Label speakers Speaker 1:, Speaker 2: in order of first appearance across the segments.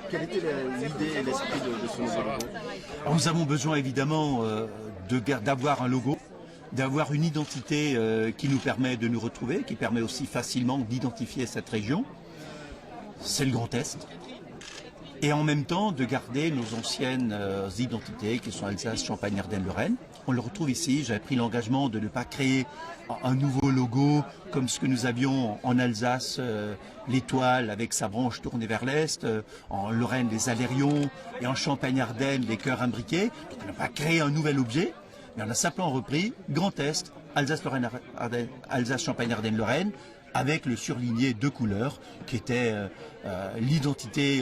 Speaker 1: Quelle était l'idée et l'esprit de ce nouveau logo?
Speaker 2: Alors, nous avons besoin évidemment d'avoir un logo, d'avoir une identité qui nous permet de nous retrouver, qui permet aussi facilement d'identifier cette région. C'est le Grand Est. Et en même temps de garder nos anciennes identités qui sont Alsace, Champagne, Ardennes, Lorraine. On le retrouve ici. J'avais pris l'engagement de ne pas créer un nouveau logo comme ce que nous avions en Alsace, l'étoile avec sa branche tournée vers l'Est, en Lorraine les alérions et en Champagne-Ardennes les cœurs imbriqués. Donc on n'a pas créé un nouvel objet, mais on a simplement repris Grand Est, Alsace, Lorraine, Alsace, Champagne, Ardennes, Lorraine, avec le surligné de couleurs qui était l'identité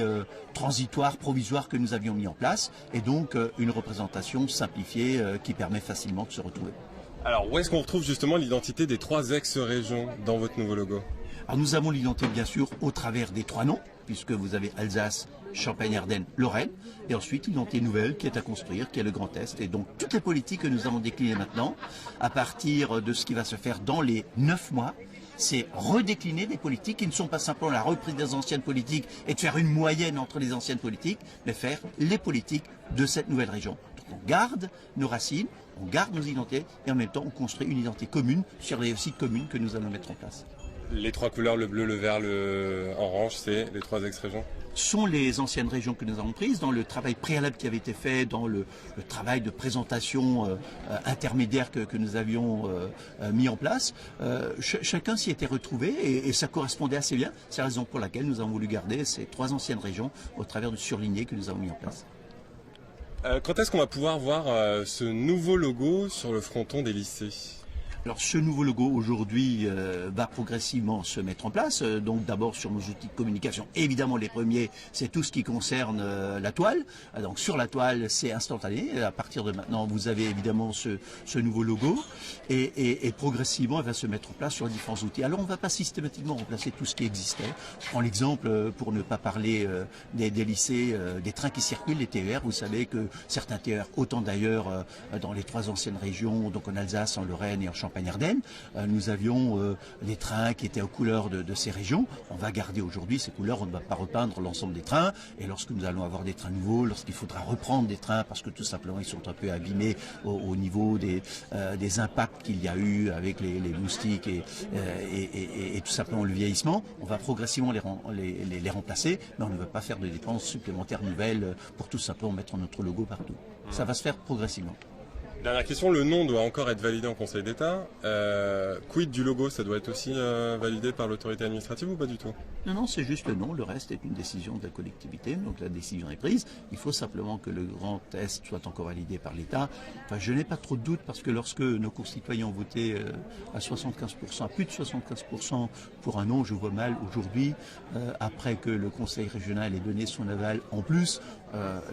Speaker 2: transitoire, provisoire que nous avions mis en place, et donc une représentation simplifiée qui permet facilement de se retrouver.
Speaker 3: Alors où est-ce qu'on retrouve justement l'identité des 3 ex-régions dans votre nouveau logo?
Speaker 2: Alors nous avons l'identité bien sûr au travers des 3 noms, puisque vous avez Alsace, Champagne-Ardenne, Lorraine, et ensuite une identité nouvelle qui est à construire, qui est le Grand Est. Et donc toutes les politiques que nous avons déclinées maintenant, à partir de ce qui va se faire dans les 9 mois, c'est redécliner des politiques qui ne sont pas simplement la reprise des anciennes politiques et de faire une moyenne entre les anciennes politiques, mais faire les politiques de cette nouvelle région. Donc on garde nos racines, on garde nos identités et en même temps on construit une identité commune sur les sites communes que nous allons mettre en place.
Speaker 3: Les 3 couleurs, le bleu, le vert, le orange, c'est les 3 ex-régions?
Speaker 2: Sont les anciennes régions que nous avons prises dans le travail préalable qui avait été fait, dans le travail de présentation intermédiaire que nous avions mis en place. Chacun s'y était retrouvé et ça correspondait assez bien. C'est la raison pour laquelle nous avons voulu garder ces 3 anciennes régions au travers du surligné que nous avons mis en place.
Speaker 3: Quand est-ce qu'on va pouvoir voir ce nouveau logo sur le fronton des lycées?
Speaker 2: Alors ce nouveau logo aujourd'hui va progressivement se mettre en place, donc d'abord sur nos outils de communication. Évidemment les premiers c'est tout ce qui concerne la toile, donc sur la toile c'est instantané, à partir de maintenant vous avez évidemment ce nouveau logo et progressivement elle va se mettre en place sur les différents outils. Alors on ne va pas systématiquement remplacer tout ce qui existait. Je prends l'exemple pour ne pas parler des lycées, des trains qui circulent, les TER, vous savez que certains TER, autant d'ailleurs dans les 3 anciennes régions, donc en Alsace, en Lorraine et en Champagne-Ardenne, nous avions des trains qui étaient aux couleurs de ces régions. On va garder aujourd'hui ces couleurs, on ne va pas repeindre l'ensemble des trains. Et lorsque nous allons avoir des trains nouveaux, lorsqu'il faudra reprendre des trains parce que tout simplement ils sont un peu abîmés au niveau des impacts qu'il y a eu avec les moustiques et tout simplement le vieillissement, on va progressivement les remplacer, mais on ne va pas faire de dépenses supplémentaires nouvelles pour tout simplement mettre notre logo partout. Ça va se faire progressivement.
Speaker 3: Dernière question, le nom doit encore être validé en Conseil d'État. Quid du logo, ça doit être aussi validé par l'autorité administrative ou pas du tout?
Speaker 2: Non, c'est juste le nom, le reste est une décision de la collectivité, donc la décision est prise. Il faut simplement que le Grand Est soit encore validé par l'État. Enfin, je n'ai pas trop de doute parce que lorsque nos concitoyens ont voté à 75%, à plus de 75% pour un nom, je vois mal aujourd'hui, après que le Conseil régional ait donné son aval, en plus,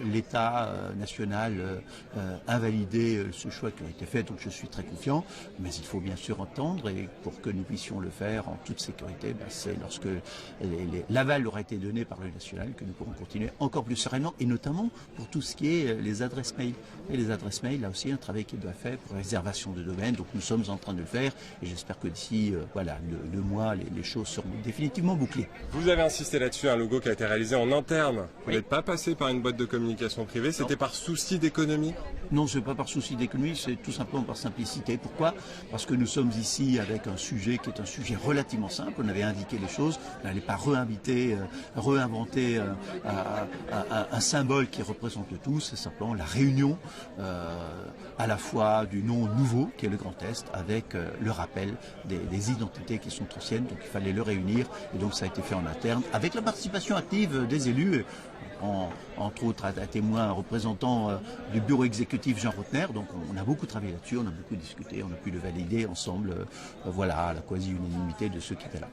Speaker 2: l'État national invalidé ce choix qui a été fait, donc je suis très confiant, mais il faut bien sûr entendre, et pour que nous puissions le faire en toute sécurité, c'est lorsque l'aval aura été donné par le national que nous pourrons continuer encore plus sereinement, et notamment pour tout ce qui est les adresses mail. Et les adresses mail, là aussi un travail qui doit être fait pour réservation de domaine, donc nous sommes en train de le faire, et j'espère que d'ici 2 mois, les choses seront définitivement bouclées.
Speaker 3: Vous avez insisté là-dessus, un logo qui a été réalisé en interne. Vous n'êtes pas passé par une boîte de communication privée, c'était par souci d'économie?
Speaker 2: Non, ce n'est pas par souci d'économie, c'est tout simplement par simplicité. Pourquoi? Parce que nous sommes ici avec un sujet qui est un sujet relativement simple. On avait indiqué les choses, on n'allait pas réinventer un symbole qui représente tout. C'est simplement la réunion à la fois du nom nouveau, qui est le Grand Est, avec le rappel des identités qui sont anciennes. Donc il fallait le réunir, et donc ça a été fait en interne, avec la participation active des élus. Entre autres à témoin un représentant du bureau exécutif Jean Rotner, donc on a beaucoup travaillé là-dessus, on a beaucoup discuté, on a pu le valider ensemble, à la quasi-unanimité de ceux qui étaient là.